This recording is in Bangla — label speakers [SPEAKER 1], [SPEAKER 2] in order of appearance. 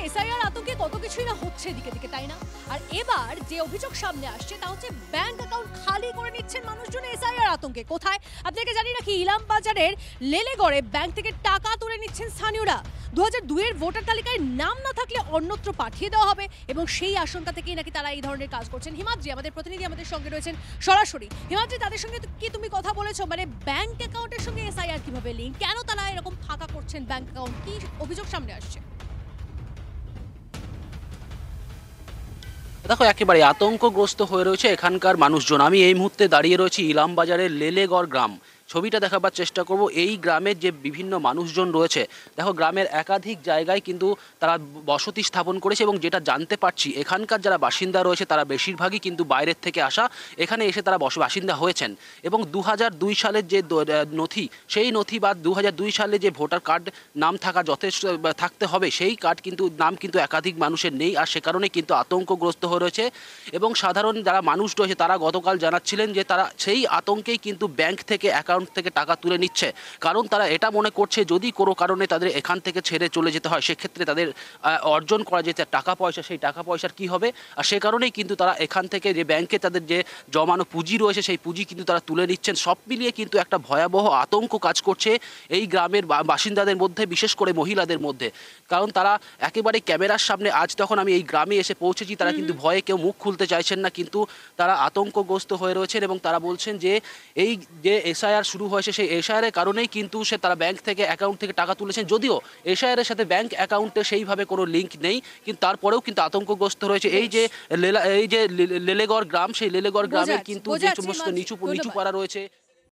[SPEAKER 1] এসআইআর আতঙ্কে কত কিছুই না হচ্ছে দিকে দিকে, তাই না? আর এবার যে অভিযোগ সামনে আসছে তা হচ্ছে ব্যাংক অ্যাকাউন্ট খালি করে নিচ্ছেন মানুষজন এসআইআর আতঙ্কে। কোথায়? আপনাকে জানি রাখি, ইলামবাজারের লেলেগড়ে ব্যাংক থেকে টাকা তুলে নিচ্ছেন স্থানীয়রা। 2002 এর ভোটার তালিকায় নাম না থাকলে অন্যত্র পাঠিয়ে দেওয়া হবে এবং সেই আশঙ্কা থেকেই নাকি তারা এই ধরনের কাজ করছেন। হিমাদ্রি আমাদের প্রতিনিধি আমাদের সঙ্গে রয়েছেন সরাসরি। হিমাদ্রি, তাদের সঙ্গে কি তুমি কথা বলেছো? মানে ব্যাংক অ্যাকাউন্টের সঙ্গে এসআইআর কিভাবে লিঙ্ক, কেন তারা এরকম ফাঁকা করছেন ব্যাংক অ্যাকাউন্ট, কি অভিযোগ সামনে আসছে?
[SPEAKER 2] দেখো, একেবারে আতঙ্কগ্রস্ত হয়ে রয়েছে এখানকার মানুষজন। আমি এই মুহূর্তে দাঁড়িয়ে রয়েছি ইলামবাজারের লেলেগড় গ্রাম। ছবিটা দেখাবার চেষ্টা করব। এই গ্রামের যে বিভিন্ন মানুষজন রয়েছে, দেখো গ্রামের একাধিক জায়গায় কিন্তু তারা বসতি স্থাপন করেছে এবং যেটা জানতে পারছি এখানকার যারা বাসিন্দা রয়েছে তারা বেশিরভাগই কিন্তু বাইরের থেকে আসা, এখানে এসে তারা বাসিন্দা হয়েছেন। এবং 2002 সালের যে নথি, সেই নথি বা 2002 সালে যে ভোটার কার্ড নাম থাকা যথেষ্ট থাকতে হবে, সেই কার্ড কিন্তু নাম কিন্তু একাধিক মানুষের নেই। আর সে কারণে কিন্তু আতঙ্কগ্রস্ত হয়ে রয়েছে এবং সাধারণ যারা মানুষ রয়েছে তারা গতকাল জানাচ্ছিলেন যে তারা সেই আতঙ্কেই কিন্তু ব্যাংক থেকে অ্যাকাউন্ট থেকে টাকা তুলে নিচ্ছে। কারণ তারা এটা মনে করছে যদি কোনো কারণে তাদের এখান থেকে ছেড়ে চলে যেতে হয়, সেক্ষেত্রে তাদের অর্জন করা যে টাকা পয়সা, সেই টাকা পয়সার কি হবে। আর সে কারণেই কিন্তু তারা এখান থেকে যে ব্যাংকে তাদের যে জমানো পুঁজি রয়েছে সেই পুঁজি কিন্তু তারা তুলে নিচ্ছেন। সব মিলিয়ে কিন্তু একটা ভয়াবহ আতঙ্ক কাজ করছে এই গ্রামের বাসিন্দাদের মধ্যে, বিশেষ করে মহিলাদের মধ্যে। কারণ তারা একেবারে ক্যামেরার সামনে, আজ তখন আমি এই গ্রামে এসে পৌঁছেছি, তারা কিন্তু ভয়ে কেউ মুখ খুলতে চাইছেন না, কিন্তু তারা আতঙ্কগ্রস্ত হয়ে রয়েছেন এবং তারা বলছেন যে এই যে এসআইআর শুরু হয়েছে সেই এসআইআর এর কারণেই কিন্তু তারা ব্যাংক থেকে অ্যাকাউন্ট থেকে টাকা তুলেছেন। যদিও এসআইআর এর সাথে ব্যাংক অ্যাকাউন্টে সেইভাবে কোনো লিঙ্ক নেই, কিন্তু তারপরেও কিন্তু আতঙ্কগ্রস্ত রয়েছে এই যে লেলেগড় গ্রাম। সেই লেলেগড় গ্রামের কিন্তু যে সমস্ত নিচু পাড়া রয়েছে